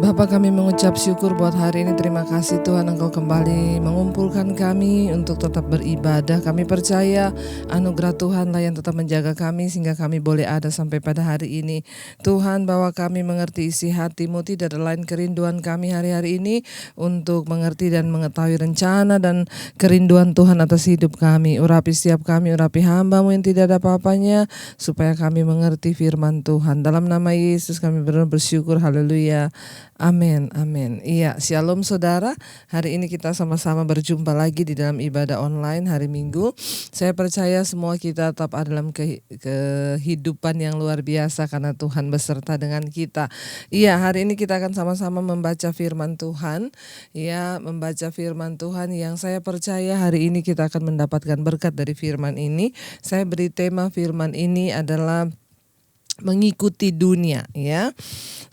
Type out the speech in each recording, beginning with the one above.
Bapa, kami mengucap syukur buat hari ini. Terima kasih Tuhan, Engkau kembali mengumpulkan kami untuk tetap beribadah. Kami percaya anugerah Tuhanlah yang tetap menjaga kami sehingga kami boleh ada sampai pada hari ini. Tuhan, bahwa kami mengerti isi hati-Mu, tidak ada lain kerinduan kami hari-hari ini untuk mengerti dan mengetahui rencana dan kerinduan Tuhan atas hidup kami. Urapi setiap kami, urapi hamba-Mu yang tidak ada apa-apanya, supaya kami mengerti firman Tuhan. Dalam nama Yesus kami bersyukur, haleluya. Amin, amin. Iya, shalom saudara. Hari ini kita sama-sama berjumpa lagi di dalam ibadah online hari Minggu. Saya percaya semua kita tetap ada dalam kehidupan yang luar biasa karena Tuhan beserta dengan kita. Iya, hari ini kita akan sama-sama membaca firman Tuhan. Ya, membaca firman Tuhan yang saya percaya hari ini kita akan mendapatkan berkat dari firman ini. Saya beri tema firman ini adalah mengikuti dunia, ya.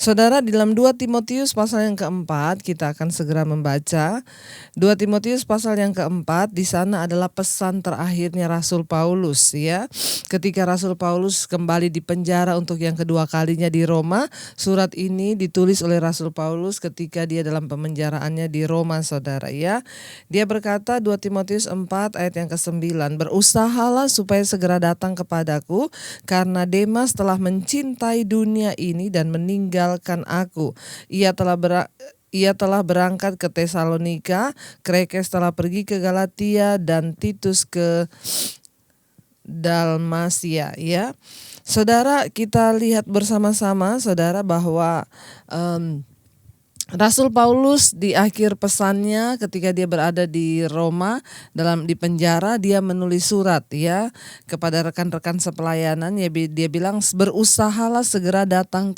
Saudara, di dalam 2 Timotius pasal yang keempat kita akan segera membaca. 2 Timotius pasal yang keempat, di sana adalah pesan terakhirnya Rasul Paulus, ya. Ketika Rasul Paulus kembali di penjara untuk yang kedua kalinya di Roma, surat ini ditulis oleh Rasul Paulus ketika dia dalam pemenjaraannya di Roma, saudara, ya. Dia berkata, 2 Timotius 4 ayat yang ke-9, berusahalah supaya segera datang kepadaku, karena Demas telah mencintai dunia ini dan meninggalkan aku. Ia telah berangkat ke Tesalonika, Krekes telah pergi ke Galatia, dan Titus ke Dalmasia, ya. Saudara, kita lihat bersama-sama, saudara, bahwa Rasul Paulus di akhir pesannya ketika dia berada di Roma di penjara, dia menulis surat, ya, kepada rekan-rekan sepelayanan. Ya, dia bilang berusahalah segera datang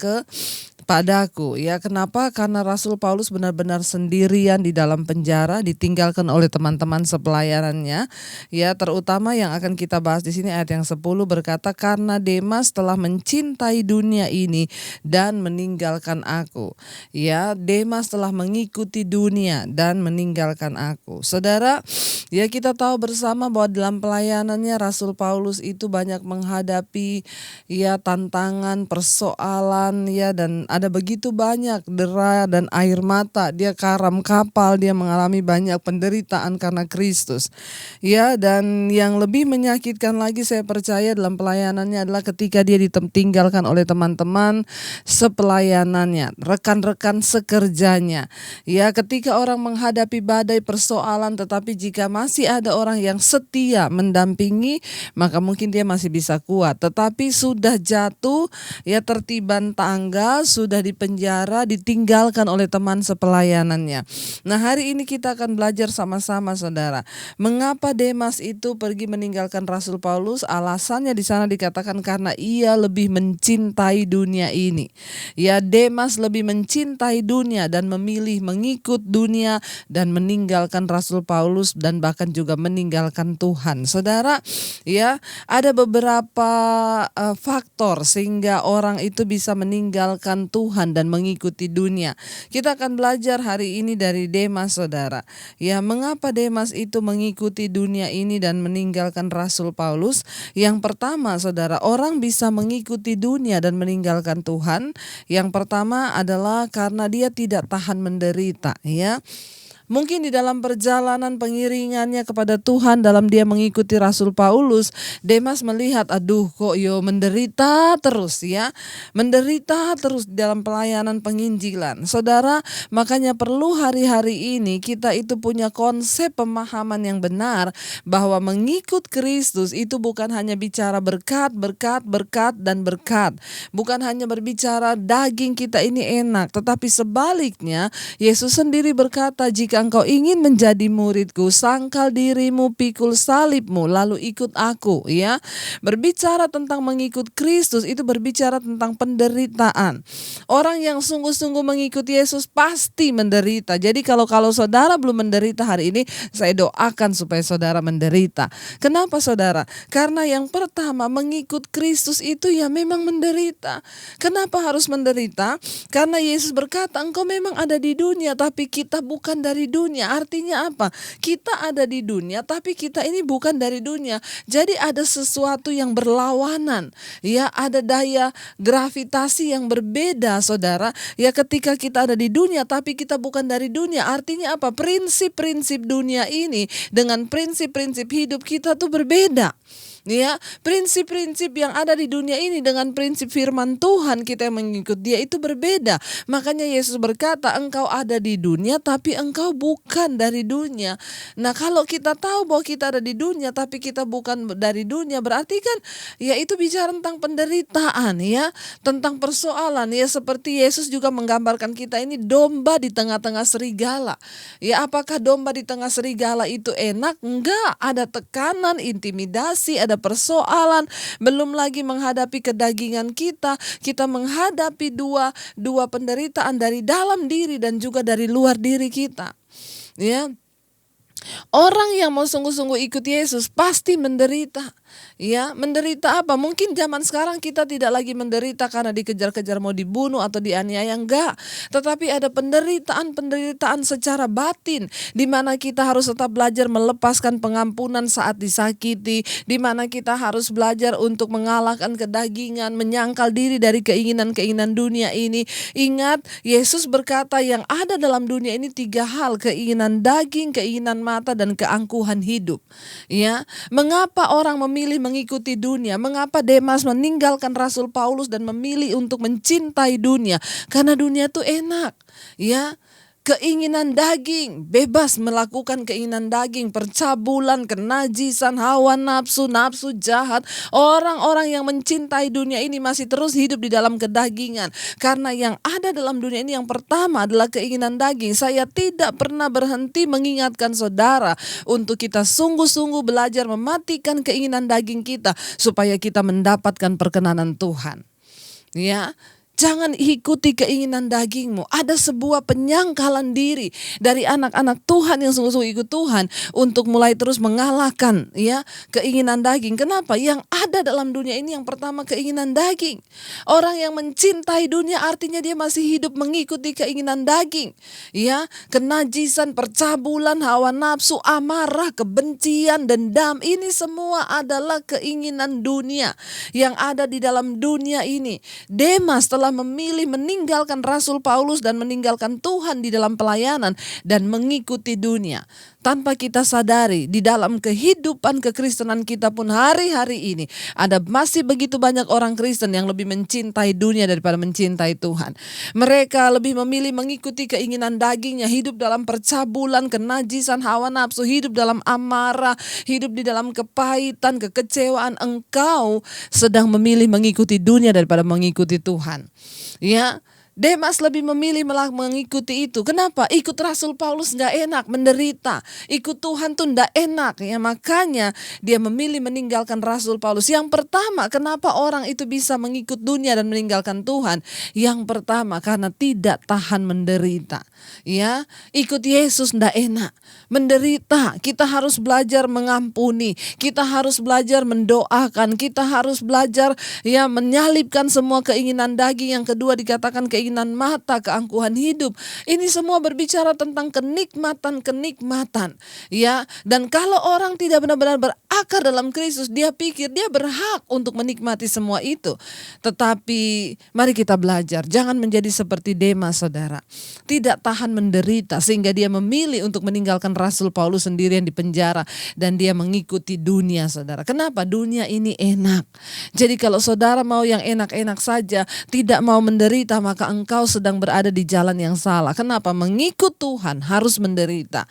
padaku, ya. Kenapa? Karena Rasul Paulus benar-benar sendirian di dalam penjara, ditinggalkan oleh teman-teman sepelayanannya, ya. Terutama yang akan kita bahas di sini ayat yang 10 berkata, karena Demas telah mencintai dunia ini dan meninggalkan aku. Ya, Demas telah mengikuti dunia dan meninggalkan aku. Saudara, ya, kita tahu bersama bahwa dalam pelayanannya Rasul Paulus itu banyak menghadapi, ya, tantangan, persoalan, ya, dan ada begitu banyak dera dan air mata. Dia karam kapal, dia mengalami banyak penderitaan karena Kristus. Ya, dan yang lebih menyakitkan lagi saya percaya dalam pelayanannya adalah ketika dia ditinggalkan oleh teman-teman sepelayanannya, rekan-rekan sekerjanya. Ya, ketika orang menghadapi badai persoalan, tetapi jika masih ada orang yang setia mendampingi, maka mungkin dia masih bisa kuat. Tetapi sudah jatuh, ya, tertiban tangga, sudah di penjara, ditinggalkan oleh teman sepelayanannya. Nah, hari ini kita akan belajar sama-sama, saudara. Mengapa Demas itu pergi meninggalkan Rasul Paulus? Alasannya di sana dikatakan karena ia lebih mencintai dunia ini. Ya, Demas lebih mencintai dunia dan memilih mengikut dunia dan meninggalkan Rasul Paulus dan bahkan juga meninggalkan Tuhan. Saudara, ya, ada beberapa faktor sehingga orang itu bisa meninggalkan Tuhan dan mengikuti dunia. Kita akan belajar hari ini dari Demas, saudara. Ya, mengapa Demas itu mengikuti dunia ini dan meninggalkan Rasul Paulus? Yang pertama, saudara, orang bisa mengikuti dunia dan meninggalkan Tuhan. Yang pertama adalah karena dia tidak tahan menderita, ya. Mungkin di dalam perjalanan pengiringannya kepada Tuhan, dalam dia mengikuti Rasul Paulus, Demas melihat, aduh kok menderita terus, ya. Menderita terus dalam pelayanan penginjilan. Saudara, makanya perlu hari-hari ini kita itu punya konsep pemahaman yang benar bahwa mengikut Kristus itu bukan hanya bicara berkat, berkat, berkat, dan berkat. Bukan hanya berbicara daging kita ini enak, tetapi sebaliknya Yesus sendiri berkata, jika engkau ingin menjadi muridku, sangkal dirimu, pikul salibmu, lalu ikut aku, ya. Berbicara tentang mengikut Kristus itu berbicara tentang penderitaan. Orang yang sungguh-sungguh mengikuti Yesus pasti menderita. Jadi kalau saudara belum menderita hari ini, saya doakan supaya saudara menderita. Kenapa, saudara? Karena yang pertama, mengikut Kristus itu ya memang menderita. Kenapa harus menderita? Karena Yesus berkata, engkau memang ada di dunia, tapi kita bukan dari dunia. Artinya apa? Kita ada di dunia tapi kita ini bukan dari dunia. Jadi ada sesuatu yang berlawanan. Ya, ada daya gravitasi yang berbeda, saudara. Ya, ketika kita ada di dunia tapi kita bukan dari dunia. Artinya apa? Prinsip-prinsip dunia ini dengan prinsip-prinsip hidup kita tuh berbeda. Ya, prinsip-prinsip yang ada di dunia ini dengan prinsip firman Tuhan kita yang mengikut Dia itu berbeda. Makanya Yesus berkata, engkau ada di dunia tapi engkau bukan dari dunia. Nah, kalau kita tahu bahwa kita ada di dunia tapi kita bukan dari dunia, berarti kan ya itu bicara tentang penderitaan, ya, tentang persoalan. Ya, seperti Yesus juga menggambarkan kita ini domba di tengah-tengah serigala. Ya, apakah domba di tengah serigala itu enak? Enggak, ada tekanan, intimidasi, ada persoalan, belum lagi menghadapi kedagingan kita menghadapi dua penderitaan dari dalam diri dan juga dari luar diri kita. Ya. Orang yang mau sungguh-sungguh ikut Yesus pasti menderita. Ya, menderita apa? Mungkin zaman sekarang kita tidak lagi menderita karena dikejar-kejar mau dibunuh atau dianiaya, enggak. Tetapi ada penderitaan secara batin, di mana kita harus tetap belajar melepaskan pengampunan saat disakiti, di mana kita harus belajar untuk mengalahkan kedagingan, menyangkal diri dari keinginan-keinginan dunia ini. Ingat, Yesus berkata yang ada dalam dunia ini 3 hal, keinginan daging, keinginan mata, dan keangkuhan hidup. Ya, mengapa orang memilih mengikuti dunia? Mengapa Demas meninggalkan Rasul Paulus dan memilih untuk mencintai dunia? Karena dunia itu enak, ya. Keinginan daging, bebas melakukan keinginan daging, percabulan, kenajisan, hawa nafsu, nafsu jahat. Orang-orang yang mencintai dunia ini masih terus hidup di dalam kedagingan. Karena yang ada dalam dunia ini yang pertama adalah keinginan daging. Saya tidak pernah berhenti mengingatkan saudara untuk kita sungguh-sungguh belajar mematikan keinginan daging kita supaya kita mendapatkan perkenanan Tuhan. Ya. Jangan ikuti keinginan dagingmu. Ada sebuah penyangkalan diri dari anak-anak Tuhan yang sungguh-sungguh ikut Tuhan untuk mulai terus mengalahkan, ya, keinginan daging. Kenapa? Yang ada dalam dunia ini yang pertama keinginan daging. Orang yang mencintai dunia artinya dia masih hidup mengikuti keinginan daging. Ya, kenajisan, percabulan, hawa nafsu, amarah, kebencian, dendam, ini semua adalah keinginan dunia yang ada di dalam dunia ini. Demas telah memilih meninggalkan Rasul Paulus dan meninggalkan Tuhan di dalam pelayanan dan mengikuti dunia. Tanpa kita sadari, di dalam kehidupan kekristenan kita pun hari-hari ini ada masih begitu banyak orang Kristen yang lebih mencintai dunia daripada mencintai Tuhan. Mereka lebih memilih mengikuti keinginan dagingnya, hidup dalam percabulan, kenajisan, hawa nafsu, hidup dalam amarah, hidup di dalam kepahitan, kekecewaan. Engkau sedang memilih mengikuti dunia daripada mengikuti Tuhan. Ya, Demas lebih memilih mengikuti itu. Kenapa? Ikut Rasul Paulus gak enak, menderita. Ikut Tuhan tuh gak enak. Ya, makanya dia memilih meninggalkan Rasul Paulus. Yang pertama, kenapa orang itu bisa mengikut dunia dan meninggalkan Tuhan? Yang pertama, karena tidak tahan menderita. Ya, ikut Yesus gak enak, menderita. Kita harus belajar mengampuni. Kita harus belajar mendoakan. Kita harus belajar, ya, menyalibkan semua keinginan daging. Yang kedua dikatakan keinginan mata, keangkuhan hidup. Ini semua berbicara tentang kenikmatan. Ya, dan kalau orang tidak benar-benar berakar dalam Kristus, dia pikir dia berhak untuk menikmati semua itu. Tetapi mari kita belajar, jangan menjadi seperti Demas, saudara. Tidak tahan menderita sehingga dia memilih untuk meninggalkan Rasul Paulus sendirian di penjara dan dia mengikuti dunia, saudara. Kenapa? Dunia ini enak. Jadi kalau saudara mau yang enak-enak saja, tidak mau menderita, maka engkau sedang berada di jalan yang salah. Kenapa? Mengikut Tuhan harus menderita.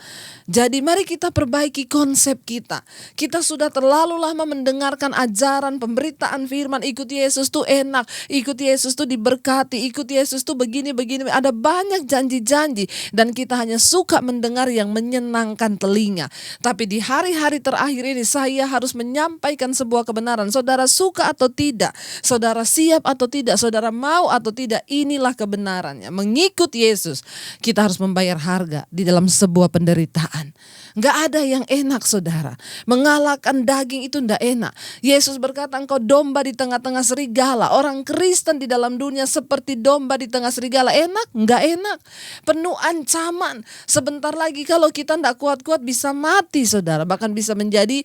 Jadi mari kita perbaiki konsep kita. Kita sudah terlalu lama mendengarkan ajaran, pemberitaan firman, ikut Yesus tuh enak, ikut Yesus tuh diberkati, ikut Yesus tuh begini-begini. Ada banyak janji-janji dan kita hanya suka mendengar yang menyenangkan telinga. Tapi di hari-hari terakhir ini saya harus menyampaikan sebuah kebenaran. Saudara suka atau tidak, saudara siap atau tidak, saudara mau atau tidak, inilah inilah kebenarannya. Mengikut Yesus, kita harus membayar harga di dalam sebuah penderitaan. Nggak ada yang enak saudara. Mengalahkan daging itu nggak enak. Yesus berkata, engkau domba di tengah-tengah serigala. Orang Kristen di dalam dunia seperti domba di tengah serigala. Enak? Nggak enak. Penuh ancaman. Sebentar lagi kalau kita nggak kuat-kuat bisa mati saudara. Bahkan bisa menjadi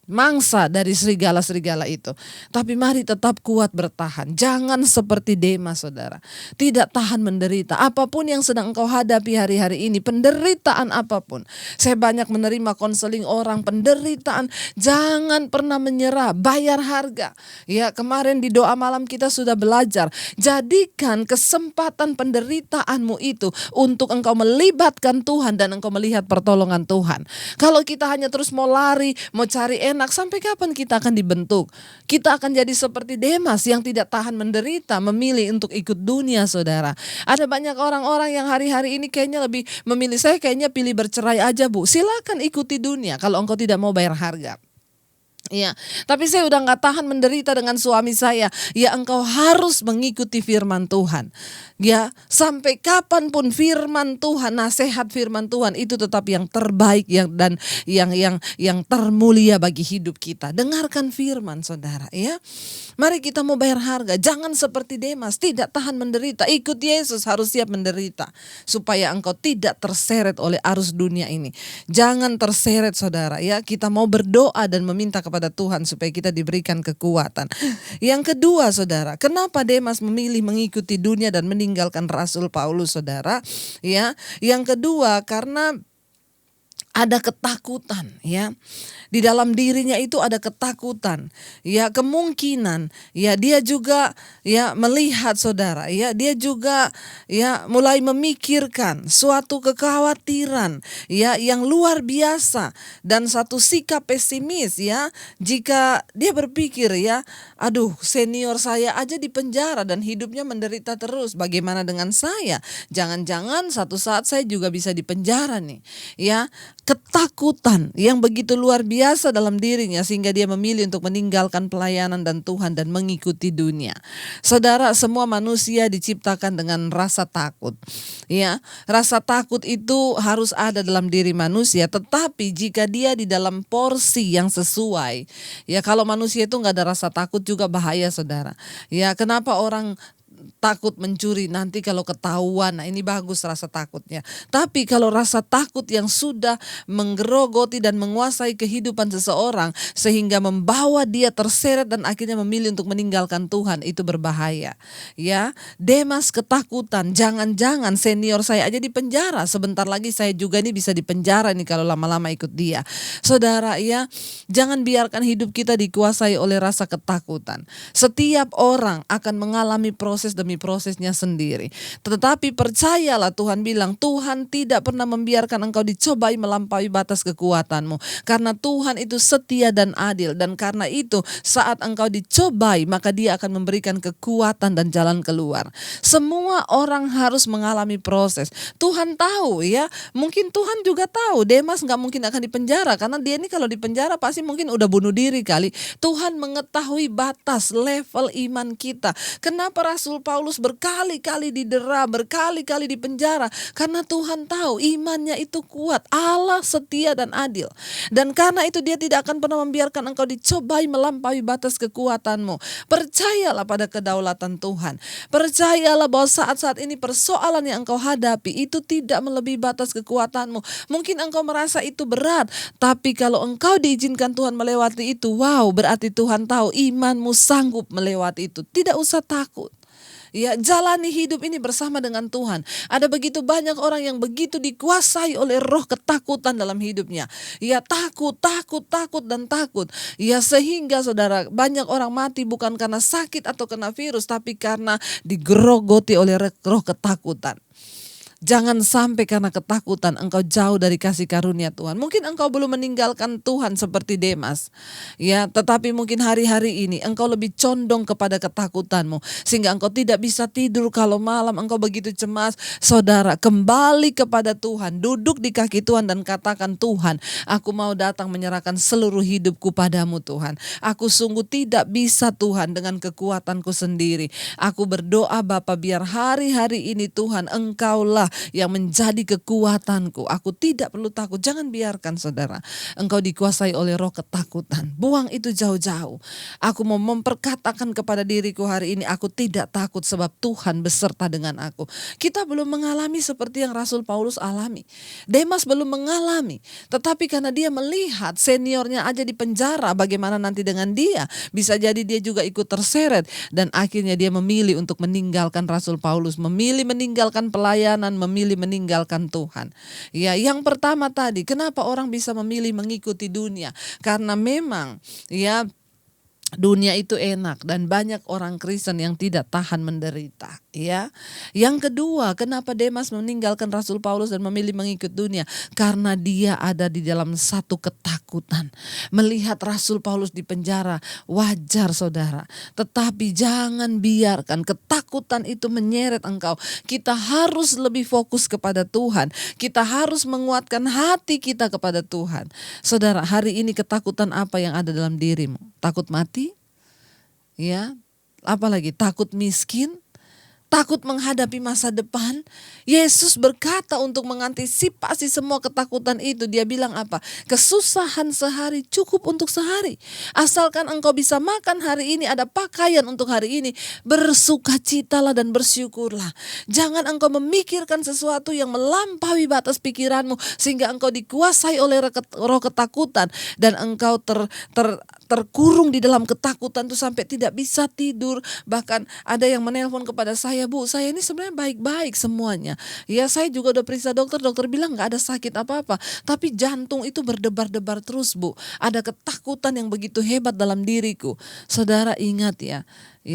mangsa dari serigala-serigala itu. Tapi mari tetap kuat bertahan. Jangan seperti Demas saudara. Tidak tahan menderita. Apapun yang sedang engkau hadapi hari-hari ini. Penderitaan apapun. Saya banyak menerima konseling orang penderitaan. Jangan pernah menyerah. Bayar harga. Ya, kemarin di doa malam kita sudah belajar. Jadikan kesempatan penderitaanmu itu untuk engkau melibatkan Tuhan dan engkau melihat pertolongan Tuhan. Kalau kita hanya terus mau lari, mau cari enak, sampai kapan kita akan dibentuk? Kita akan jadi seperti Demas yang tidak tahan menderita, memilih untuk ikut dunia saudara. Ada banyak orang-orang yang hari-hari ini kayaknya lebih memilih, saya kayaknya pilih bercerai aja bu. Silakan ikuti dunia kalau engkau tidak mau bayar harga. Ya, tapi saya udah gak tahan menderita dengan suami saya. Ya, engkau harus mengikuti firman Tuhan. Ya, sampai kapanpun firman Tuhan, nasihat firman Tuhan itu tetap yang terbaik dan yang termulia bagi hidup kita. Dengarkan firman saudara ya. Mari kita mau bayar harga. Jangan seperti Demas, tidak tahan menderita. Ikut Yesus, harus siap menderita supaya engkau tidak terseret oleh arus dunia ini. Jangan terseret saudara ya. Kita mau berdoa dan meminta kepada Tuhan supaya kita diberikan kekuatan. Yang kedua saudara, kenapa Demas memilih mengikuti dunia dan meninggalkan Rasul Paulus saudara? Ya, yang kedua karena ada ketakutan ya. Di dalam dirinya itu ada ketakutan. Ya, kemungkinan ya dia juga ya melihat saudara ya, dia juga ya mulai memikirkan suatu kekhawatiran ya yang luar biasa dan satu sikap pesimis ya. Jika dia berpikir ya, aduh senior saya aja di penjara dan hidupnya menderita terus, bagaimana dengan saya? Jangan-jangan satu saat saya juga bisa di penjara nih. Ya, ketakutan yang begitu luar biasa dalam dirinya sehingga dia memilih untuk meninggalkan pelayanan dan Tuhan dan mengikuti dunia. Saudara, semua manusia diciptakan dengan rasa takut. Ya, rasa takut itu harus ada dalam diri manusia, tetapi jika dia di dalam porsi yang sesuai. Ya, kalau manusia itu nggak ada rasa takut juga bahaya saudara. Ya, kenapa orang takut mencuri nanti kalau ketahuan? Nah, ini bagus rasa takutnya. Tapi kalau rasa takut yang sudah menggerogoti dan menguasai kehidupan seseorang sehingga membawa dia terseret dan akhirnya memilih untuk meninggalkan Tuhan, itu berbahaya. Ya, Demas ketakutan, jangan-jangan senior saya aja di penjara, sebentar lagi saya juga nih bisa di penjara nih kalau lama-lama ikut dia. Saudara ya, jangan biarkan hidup kita dikuasai oleh rasa ketakutan. Setiap orang akan mengalami proses demi prosesnya sendiri. Tetapi percayalah, Tuhan bilang, Tuhan tidak pernah membiarkan engkau dicobai melampaui batas kekuatanmu. Karena Tuhan itu setia dan adil. Dan karena itu saat engkau dicobai, maka dia akan memberikan kekuatan dan jalan keluar. Semua orang harus mengalami proses. Tuhan tahu ya, mungkin Tuhan juga tahu Demas gak mungkin akan dipenjara. Karena dia ini kalau dipenjara pasti mungkin udah bunuh diri kali. Tuhan mengetahui batas level iman kita. Kenapa Rasul Paulus berkali-kali didera, berkali-kali dipenjara? Karena Tuhan tahu imannya itu kuat. Allah setia dan adil. Dan karena itu dia tidak akan pernah membiarkan engkau dicobai melampaui batas kekuatanmu. Percayalah pada kedaulatan Tuhan. Percayalah bahwa saat-saat ini persoalan yang engkau hadapi itu tidak melebihi batas kekuatanmu. Mungkin engkau merasa itu berat, tapi kalau engkau diizinkan Tuhan melewati itu, wow, berarti Tuhan tahu imanmu sanggup melewati itu. Tidak usah takut. Ya, jalani hidup ini bersama dengan Tuhan. Ada begitu banyak orang yang begitu dikuasai oleh roh ketakutan dalam hidupnya. Ya, takut dan takut. Ya, sehingga saudara, banyak orang mati bukan karena sakit atau kena virus, tapi karena digerogoti oleh roh ketakutan. Jangan sampai karena ketakutan engkau jauh dari kasih karunia Tuhan. Mungkin engkau belum meninggalkan Tuhan seperti Demas. Ya, tetapi mungkin hari-hari ini engkau lebih condong kepada ketakutanmu sehingga engkau tidak bisa tidur kalau malam engkau begitu cemas. Saudara, kembali kepada Tuhan, duduk di kaki Tuhan dan katakan, Tuhan, aku mau datang menyerahkan seluruh hidupku padamu Tuhan. Aku sungguh tidak bisa Tuhan dengan kekuatanku sendiri. Aku berdoa Bapa, biar hari-hari ini Tuhan engkaulah yang menjadi kekuatanku. Aku tidak perlu takut. Jangan biarkan saudara engkau dikuasai oleh roh ketakutan. Buang itu jauh-jauh. Aku mau memperkatakan kepada diriku hari ini, aku tidak takut sebab Tuhan beserta dengan aku. Kita belum mengalami seperti yang Rasul Paulus alami. Demas belum mengalami. Tetapi karena dia melihat seniornya aja di penjara, bagaimana nanti dengan dia? Bisa jadi dia juga ikut terseret. Dan akhirnya dia memilih untuk meninggalkan Rasul Paulus. Memilih meninggalkan pelayanan, memilih meninggalkan Tuhan. Ya, yang pertama tadi, kenapa orang bisa memilih mengikuti dunia? Karena memang ya dunia itu enak dan banyak orang Kristen yang tidak tahan menderita, ya. Yang kedua, kenapa Demas meninggalkan Rasul Paulus dan memilih mengikut dunia? Karena dia ada di dalam satu ketakutan. Melihat Rasul Paulus di penjara, wajar saudara. Tetapi jangan biarkan ketakutan itu menyeret engkau. Kita harus lebih fokus kepada Tuhan. Kita harus menguatkan hati kita kepada Tuhan. Saudara, hari ini ketakutan apa yang ada dalam dirimu? Takut mati? Ya, apalagi takut miskin, takut menghadapi masa depan. Yesus berkata untuk mengantisipasi semua ketakutan itu. Dia bilang apa? Kesusahan sehari cukup untuk sehari. Asalkan engkau bisa makan hari ini, ada pakaian untuk hari ini, bersukacitalah dan bersyukurlah. Jangan engkau memikirkan sesuatu yang melampaui batas pikiranmu sehingga engkau dikuasai oleh roh ketakutan dan engkau terkurung di dalam ketakutan itu sampai tidak bisa tidur. Bahkan ada yang menelpon kepada saya, Bu, saya ini sebenarnya baik-baik semuanya. Ya, saya juga udah periksa dokter bilang nggak ada sakit apa-apa. Tapi jantung itu berdebar-debar terus, Bu. Ada ketakutan yang begitu hebat dalam diriku. Saudara ingat ya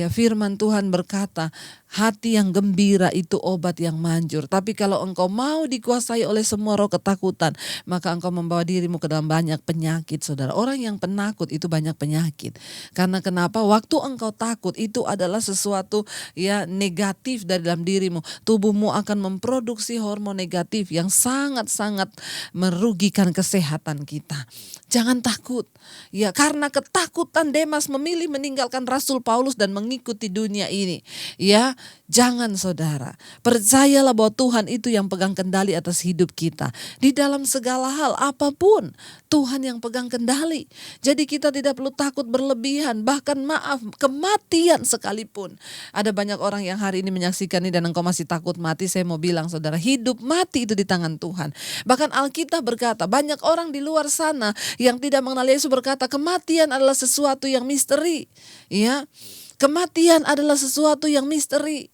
firman Tuhan berkata, hati yang gembira itu obat yang manjur. Tapi kalau engkau mau dikuasai oleh semua roh ketakutan, maka engkau membawa dirimu ke dalam banyak penyakit, saudara. Orang yang penakut itu banyak penyakit. Karena kenapa? Waktu engkau takut itu adalah sesuatu ya negatif dari dalam dirimu. Tubuhmu akan memproduksi hormon negatif yang sangat-sangat merugikan kesehatan kita. Jangan takut. Ya, karena ketakutan Demas memilih meninggalkan Rasul Paulus dan mengikuti dunia ini. Ya, jangan saudara. Percayalah bahwa Tuhan itu yang pegang kendali atas hidup kita. Di dalam segala hal apapun, Tuhan yang pegang kendali. Jadi kita tidak perlu takut berlebihan. Bahkan maaf, kematian sekalipun. Ada banyak orang yang hari ini menyaksikan ini dan engkau masih takut mati. Saya mau bilang saudara, hidup mati itu di tangan Tuhan. Bahkan Alkitab berkata, banyak orang di luar sana yang tidak mengenal Yesus berkata, kematian adalah sesuatu yang misteri. Ya, kematian adalah sesuatu yang misteri.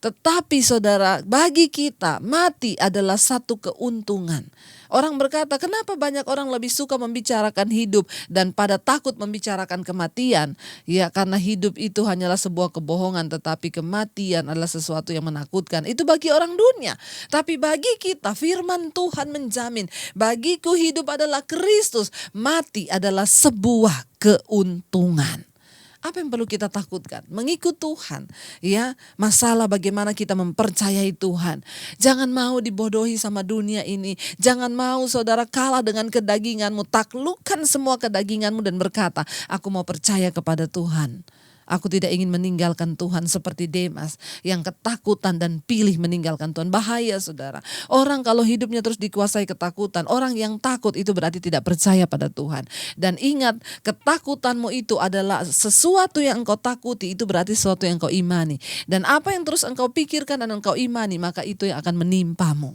Tetapi saudara, bagi kita mati adalah satu keuntungan. Orang berkata, kenapa banyak orang lebih suka membicarakan hidup dan pada takut membicarakan kematian? Ya, karena hidup itu hanyalah sebuah kebohongan, tetapi kematian adalah sesuatu yang menakutkan. Itu bagi orang dunia. Tapi bagi kita, firman Tuhan menjamin, bagiku hidup adalah Kristus, mati adalah sebuah keuntungan. Apa yang perlu kita takutkan? Mengikut Tuhan. Ya, masalah bagaimana kita mempercayai Tuhan. Jangan mau dibodohi sama dunia ini. Jangan mau saudara kalah dengan kedaginganmu. Taklukkan semua kedaginganmu dan berkata, aku mau percaya kepada Tuhan. Aku tidak ingin meninggalkan Tuhan seperti Demas yang ketakutan dan pilih meninggalkan Tuhan. Bahaya saudara. Orang kalau hidupnya terus dikuasai ketakutan, orang yang takut itu berarti tidak percaya pada Tuhan. Dan ingat, ketakutanmu itu adalah sesuatu yang engkau takuti, itu berarti sesuatu yang engkau imani. Dan apa yang terus engkau pikirkan dan engkau imani, maka itu yang akan menimpamu.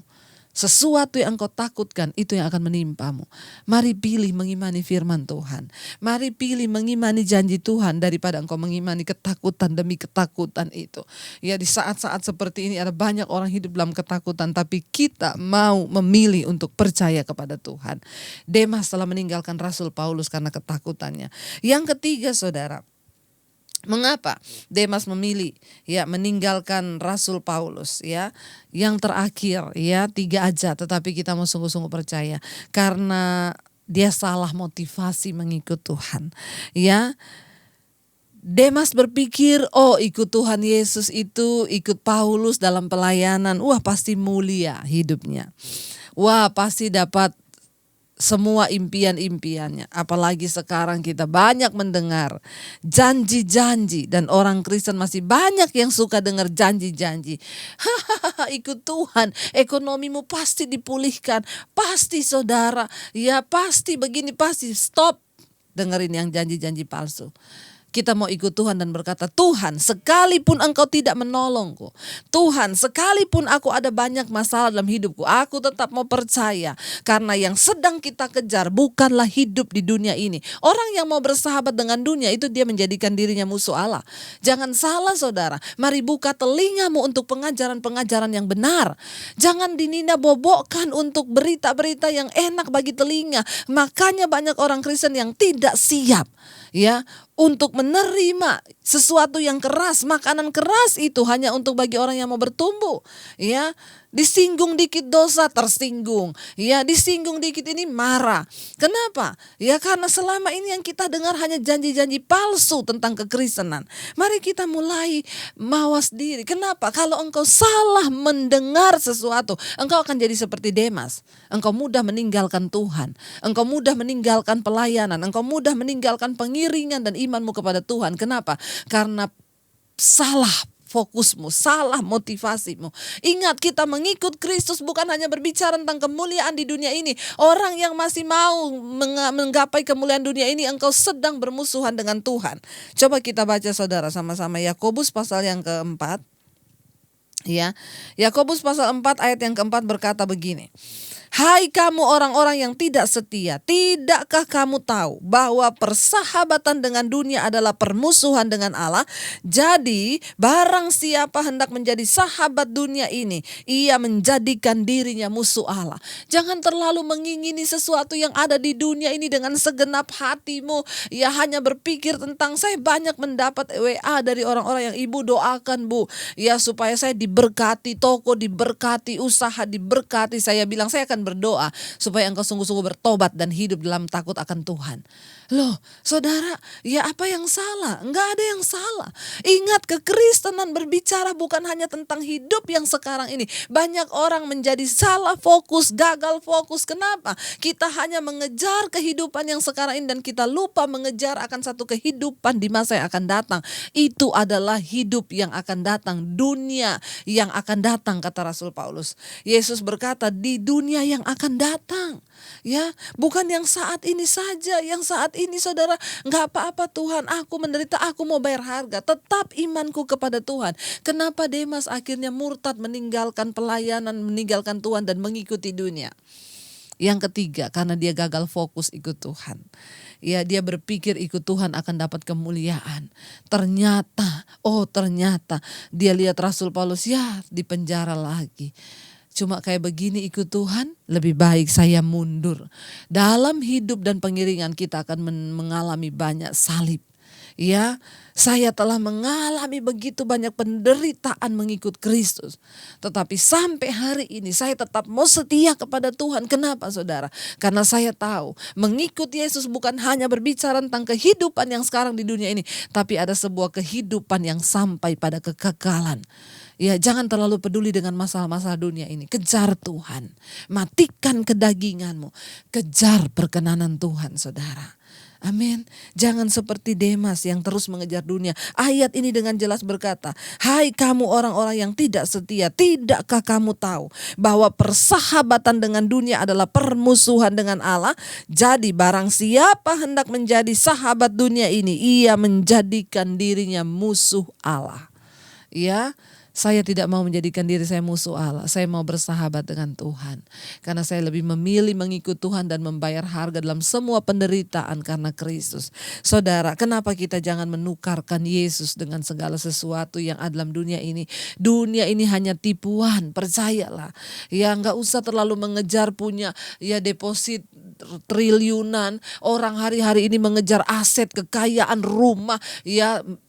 Sesuatu yang engkau takutkan itu yang akan menimpamu. Mari pilih mengimani firman Tuhan. Mari pilih mengimani janji Tuhan daripada engkau mengimani ketakutan demi ketakutan itu. Ya, di saat-saat seperti ini ada banyak orang hidup dalam ketakutan, tapi kita mau memilih untuk percaya kepada Tuhan. Demas telah meninggalkan Rasul Paulus karena ketakutannya. Yang ketiga saudara, Mengapa Demas memilih meninggalkan Rasul Paulus ya? Yang terakhir 3 aja, tetapi kita mau sungguh-sungguh percaya karena dia salah motivasi mengikut Tuhan. Ya, Demas berpikir, ikut Tuhan Yesus itu, ikut Paulus dalam pelayanan, pasti mulia hidupnya. Pasti dapat semua impian-impiannya. Apalagi sekarang kita banyak mendengar janji-janji dan orang Kristen masih banyak yang suka dengar janji-janji. Ikut Tuhan, ekonomimu pasti dipulihkan, pasti saudara, pasti begini, pasti. Stop dengerin yang janji-janji palsu. Kita mau ikut Tuhan dan berkata, Tuhan, sekalipun Engkau tidak menolongku, Tuhan, sekalipun aku ada banyak masalah dalam hidupku, aku tetap mau percaya. Karena yang sedang kita kejar bukanlah hidup di dunia ini. Orang yang mau bersahabat dengan dunia itu dia menjadikan dirinya musuh Allah. Jangan salah saudara, mari buka telingamu untuk pengajaran-pengajaran yang benar. Jangan dinina-bobokkan untuk berita-berita yang enak bagi telinga. Makanya banyak orang Kristen yang tidak siap untuk menerima sesuatu yang keras. Makanan keras itu hanya untuk bagi orang yang mau bertumbuh. Disinggung dikit dosa tersinggung. Disinggung dikit ini marah. Kenapa? Karena selama ini yang kita dengar hanya janji-janji palsu tentang kekristenan. Mari kita mulai mawas diri. Kenapa? Kalau engkau salah mendengar sesuatu, engkau akan jadi seperti Demas. Engkau mudah meninggalkan Tuhan. Engkau mudah meninggalkan pelayanan. Engkau mudah meninggalkan pengiringan dan imanmu kepada Tuhan. Kenapa? Karena salah fokusmu, salah motivasimu. Ingat, kita mengikut Kristus bukan hanya berbicara tentang kemuliaan di dunia ini. Orang yang masih mau menggapai kemuliaan dunia ini, engkau sedang bermusuhan dengan Tuhan. Coba kita baca saudara sama-sama Yakobus pasal yang keempat. Yakobus pasal 4 ayat yang keempat berkata begini. Hai kamu orang-orang yang tidak setia, tidakkah kamu tahu bahwa persahabatan dengan dunia adalah permusuhan dengan Allah? Jadi barang siapa hendak menjadi sahabat dunia ini, ia menjadikan dirinya musuh Allah. Jangan terlalu mengingini sesuatu yang ada di dunia ini dengan segenap hatimu. Hanya berpikir tentang saya banyak mendapat WA dari orang-orang yang ibu doakan bu. Supaya saya diberkati, toko diberkati, usaha diberkati. Saya bilang saya akan berdoa supaya engkau sungguh-sungguh bertobat dan hidup dalam takut akan Tuhan. Loh saudara, apa yang salah? Enggak ada yang salah. Ingat, kekristenan berbicara bukan hanya tentang hidup yang sekarang ini. Banyak orang menjadi salah fokus, gagal fokus. Kenapa? Kita hanya mengejar kehidupan yang sekarang ini dan kita lupa mengejar akan satu kehidupan di masa yang akan datang. Itu adalah hidup yang akan datang, dunia yang akan datang, kata Rasul Paulus. Yesus berkata, di dunia yang akan datang. Bukan yang saat ini saja. Yang saat ini saudara, enggak apa-apa Tuhan, aku menderita, aku mau bayar harga. Tetap imanku kepada Tuhan. Kenapa Demas akhirnya murtad, meninggalkan pelayanan, meninggalkan Tuhan dan mengikuti dunia? Yang ketiga, karena dia gagal fokus ikut Tuhan. Dia berpikir ikut Tuhan akan dapat kemuliaan. Ternyata dia lihat Rasul Paulus di penjara lagi. Cuma kayak begini ikut Tuhan, lebih baik saya mundur. Dalam hidup dan pengiringan kita akan mengalami banyak salib. Saya telah mengalami begitu banyak penderitaan mengikut Kristus. Tetapi sampai hari ini saya tetap mau setia kepada Tuhan. Kenapa saudara? Karena saya tahu mengikut Yesus bukan hanya berbicara tentang kehidupan yang sekarang di dunia ini. Tapi ada sebuah kehidupan yang sampai pada kekekalan. Jangan terlalu peduli dengan masalah-masalah dunia ini. Kejar Tuhan. Matikan kedaginganmu. Kejar perkenanan Tuhan saudara. Amin. Jangan seperti Demas yang terus mengejar dunia. Ayat ini dengan jelas berkata, hai kamu orang-orang yang tidak setia, tidakkah kamu tahu bahwa persahabatan dengan dunia adalah permusuhan dengan Allah? Jadi barang siapa hendak menjadi sahabat dunia ini, ia menjadikan dirinya musuh Allah. Saya tidak mau menjadikan diri saya musuh Allah. Saya mau bersahabat dengan Tuhan. Karena saya lebih memilih mengikut Tuhan dan membayar harga dalam semua penderitaan karena Kristus. Saudara, kenapa kita jangan menukarkan Yesus dengan segala sesuatu yang ada dalam dunia ini? Dunia ini hanya tipuan, percayalah. Enggak usah terlalu mengejar punya deposit triliunan. Orang hari-hari ini mengejar aset, kekayaan, rumah,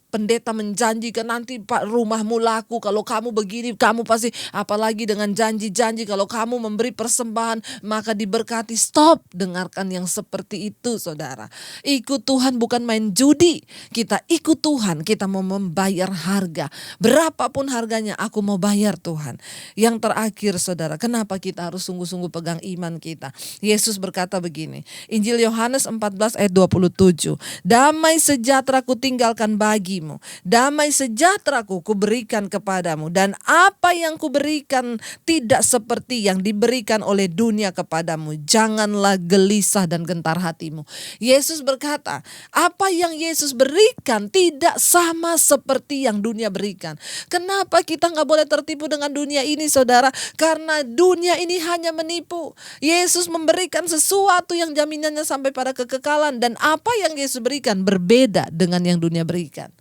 pendeta menjanjikan nanti Pak rumahmu laku kalau kamu begini, kamu pasti, apalagi dengan janji-janji kalau kamu memberi persembahan maka diberkati. Stop, dengarkan yang seperti itu saudara. Ikut Tuhan bukan main judi. Kita ikut Tuhan, kita mau membayar harga. Berapapun harganya aku mau bayar Tuhan. Yang terakhir saudara, kenapa kita harus sungguh-sungguh pegang iman kita? Yesus berkata begini, Injil Yohanes 14 ayat 27. Damai sejahtera ku tinggalkan bagimu, damai sejahtera ku berikan kepadamu, dan apa yang kuberikan tidak seperti yang diberikan oleh dunia kepadamu. Janganlah gelisah dan gentar hatimu. Yesus berkata, apa yang Yesus berikan tidak sama seperti yang dunia berikan. Kenapa kita gak boleh tertipu dengan dunia ini saudara? Karena dunia ini hanya menipu. Yesus memberikan sesuatu yang jaminannya sampai pada kekekalan, dan apa yang Yesus berikan berbeda dengan yang dunia berikan.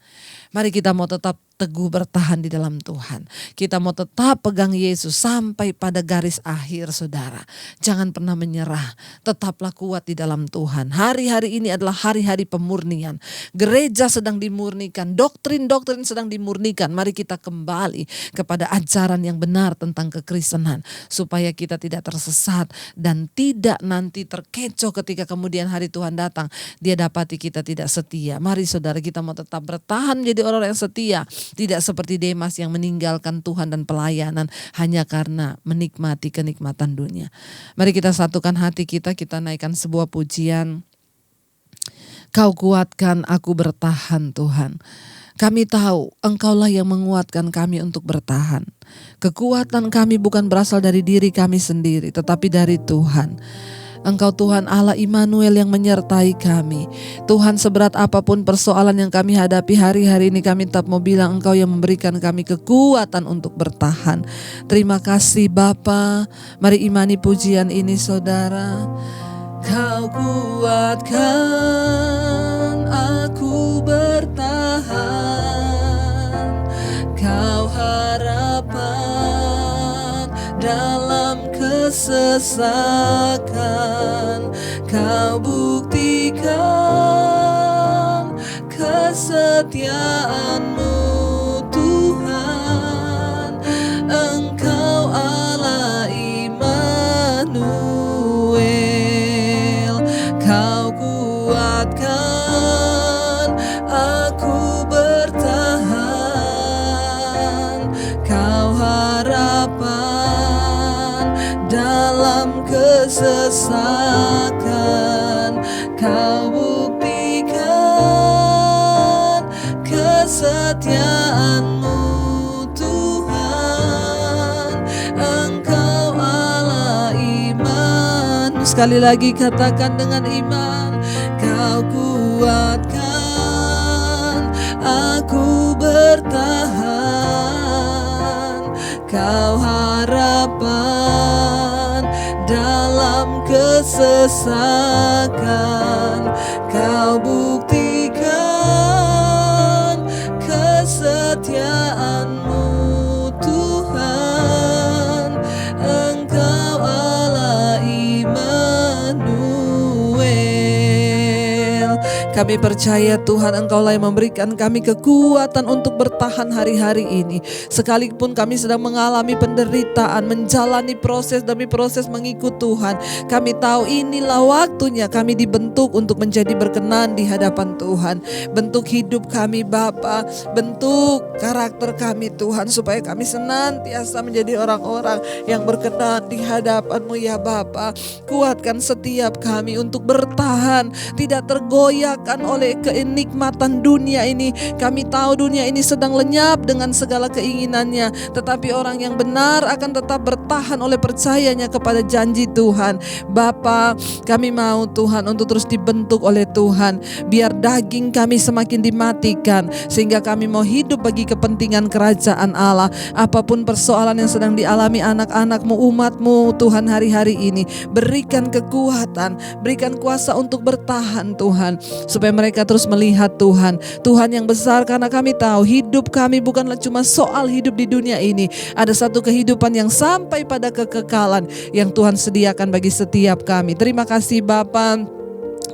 Mari kita mau tetap teguh bertahan di dalam Tuhan. Kita mau tetap pegang Yesus sampai pada garis akhir saudara. Jangan pernah menyerah. Tetaplah kuat di dalam Tuhan. Hari-hari ini adalah hari-hari pemurnian. Gereja sedang dimurnikan. Doktrin-doktrin sedang dimurnikan. Mari kita kembali kepada ajaran yang benar tentang kekristenan. Supaya kita tidak tersesat dan tidak nanti terkecoh ketika kemudian hari Tuhan datang. Dia dapati kita tidak setia. Mari saudara, kita mau tetap bertahan menjadi orang yang setia. Tidak seperti Demas yang meninggalkan Tuhan dan pelayanan hanya karena menikmati kenikmatan dunia. Mari kita satukan hati kita naikkan sebuah pujian. Kau kuatkan aku bertahan Tuhan. Kami tahu Engkaulah yang menguatkan kami untuk bertahan. Kekuatan kami bukan berasal dari diri kami sendiri, tetapi dari Tuhan. Engkau Tuhan Allah Immanuel yang menyertai kami. Tuhan, seberat apapun persoalan yang kami hadapi hari-hari ini, kami tetap mau bilang Engkau yang memberikan kami kekuatan untuk bertahan. Terima kasih Bapa. Mari imani pujian ini saudara. Kau kuatkan aku bertahan. Kau harapan dalam kesesakan. Kau buktikan kesetiaan-Mu Tuhan. Engkau Allah Immanuel. Kau kuatkan aku bertahan. Kau harapan dalam kesesakan. Kau buktikan kesetiaan-Mu Tuhan. Engkau Allah Immanuel. Sekali lagi katakan dengan iman. Kau kuatkan aku bertahan. Kau harapan dalam kesesakan. Kau buktikan kesetiaan-Mu Tuhan. Engkau Allah Immanuel. Kami percaya Tuhan Engkaulah yang memberikan kami kekuatan untuk bertahan hari-hari ini. Sekalipun kami sedang mengalami penderitaan, menjalani proses demi proses mengikut Tuhan, kami tahu inilah waktunya kami dibentuk untuk menjadi berkenan di hadapan Tuhan. Bentuk hidup kami Bapa, bentuk karakter kami Tuhan, supaya kami senantiasa menjadi orang-orang yang berkenan di hadapan-Mu ya Bapa. Kuatkan setiap kami untuk bertahan, tidak tergoyahkan oleh kenikmatan dunia ini. Kami tahu dunia ini sedang lenyap dengan segala keinginannya, tetapi orang yang benar akan tetap bertahan oleh percayanya kepada janji Tuhan. Bapa, kami mau Tuhan untuk terus dibentuk oleh Tuhan, biar daging kami semakin dimatikan, sehingga kami mau hidup bagi kepentingan kerajaan Allah. Apapun persoalan yang sedang dialami anak-anak-Mu, umat-Mu Tuhan hari-hari ini, berikan kekuatan, berikan kuasa untuk bertahan Tuhan, supaya mereka terus melihat Tuhan yang besar. Karena kami tahu hidup kami bukanlah cuma soal hidup di dunia ini. Ada satu kehidupan yang sampai pada kekekalan yang Tuhan sediakan bagi setiap kami. Terima kasih Bapa.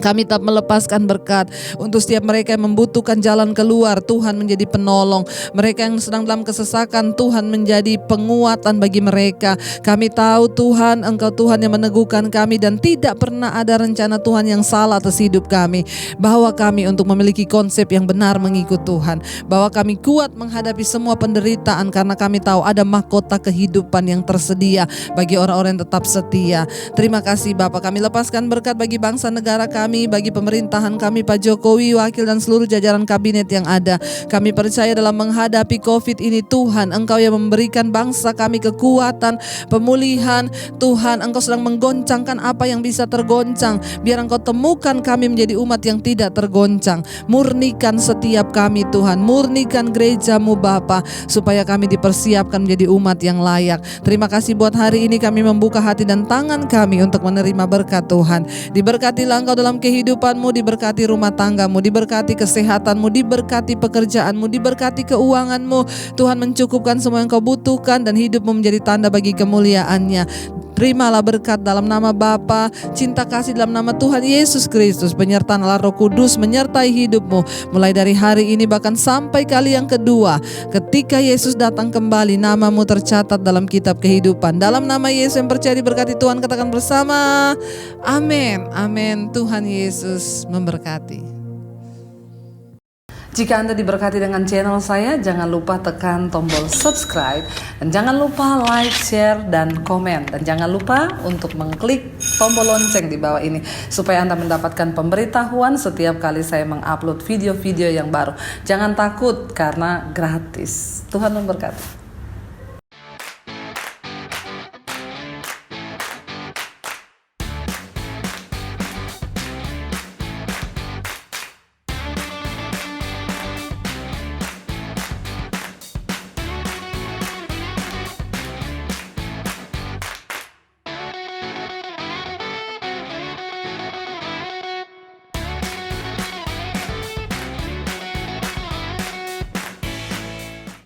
Kami tak melepaskan berkat untuk setiap mereka yang membutuhkan jalan keluar. Tuhan menjadi penolong. Mereka yang sedang dalam kesesakan, Tuhan menjadi penguatan bagi mereka. Kami tahu Tuhan, Engkau Tuhan yang meneguhkan kami dan tidak pernah ada rencana Tuhan yang salah atas hidup kami. Bawa kami untuk memiliki konsep yang benar mengikut Tuhan. Bawa kami kuat menghadapi semua penderitaan karena kami tahu ada mahkota kehidupan yang tersedia bagi orang-orang yang tetap setia. Terima kasih Bapa, kami lepaskan berkat bagi bangsa negara kami, bagi pemerintahan kami, Pak Jokowi, wakil dan seluruh jajaran kabinet yang ada. Kami percaya dalam menghadapi COVID ini Tuhan, Engkau yang memberikan bangsa kami kekuatan, pemulihan. Tuhan, Engkau sedang menggoncangkan apa yang bisa tergoncang. Biar Engkau temukan kami menjadi umat yang tidak tergoncang. Murnikan setiap kami Tuhan, murnikan gereja-Mu Bapa, supaya kami dipersiapkan menjadi umat yang layak. Terima kasih buat hari ini kami membuka hati dan tangan kami untuk menerima berkat Tuhan. Diberkatilah Engkau dalam kehidupanmu, diberkati rumah tanggamu, diberkati kesehatanmu, diberkati pekerjaanmu, diberkati keuanganmu. Tuhan mencukupkan semua yang kau butuhkan dan hidupmu menjadi tanda bagi kemuliaannya. Terimalah berkat dalam nama Bapa, cinta kasih dalam nama Tuhan Yesus Kristus, penyertaan Allah Roh Kudus menyertai hidupmu mulai dari hari ini bahkan sampai kali yang kedua. Ketika Yesus datang kembali, namamu tercatat dalam kitab kehidupan. Dalam nama Yesus yang percaya diberkati Tuhan, katakan bersama, amin, amin. Tuhan Yesus memberkati. Jika Anda diberkati dengan channel saya, jangan lupa tekan tombol subscribe, dan jangan lupa like, share, dan komen, dan jangan lupa untuk mengklik tombol lonceng di bawah ini supaya Anda mendapatkan pemberitahuan setiap kali saya mengupload video-video yang baru. Jangan takut karena gratis. Tuhan memberkati.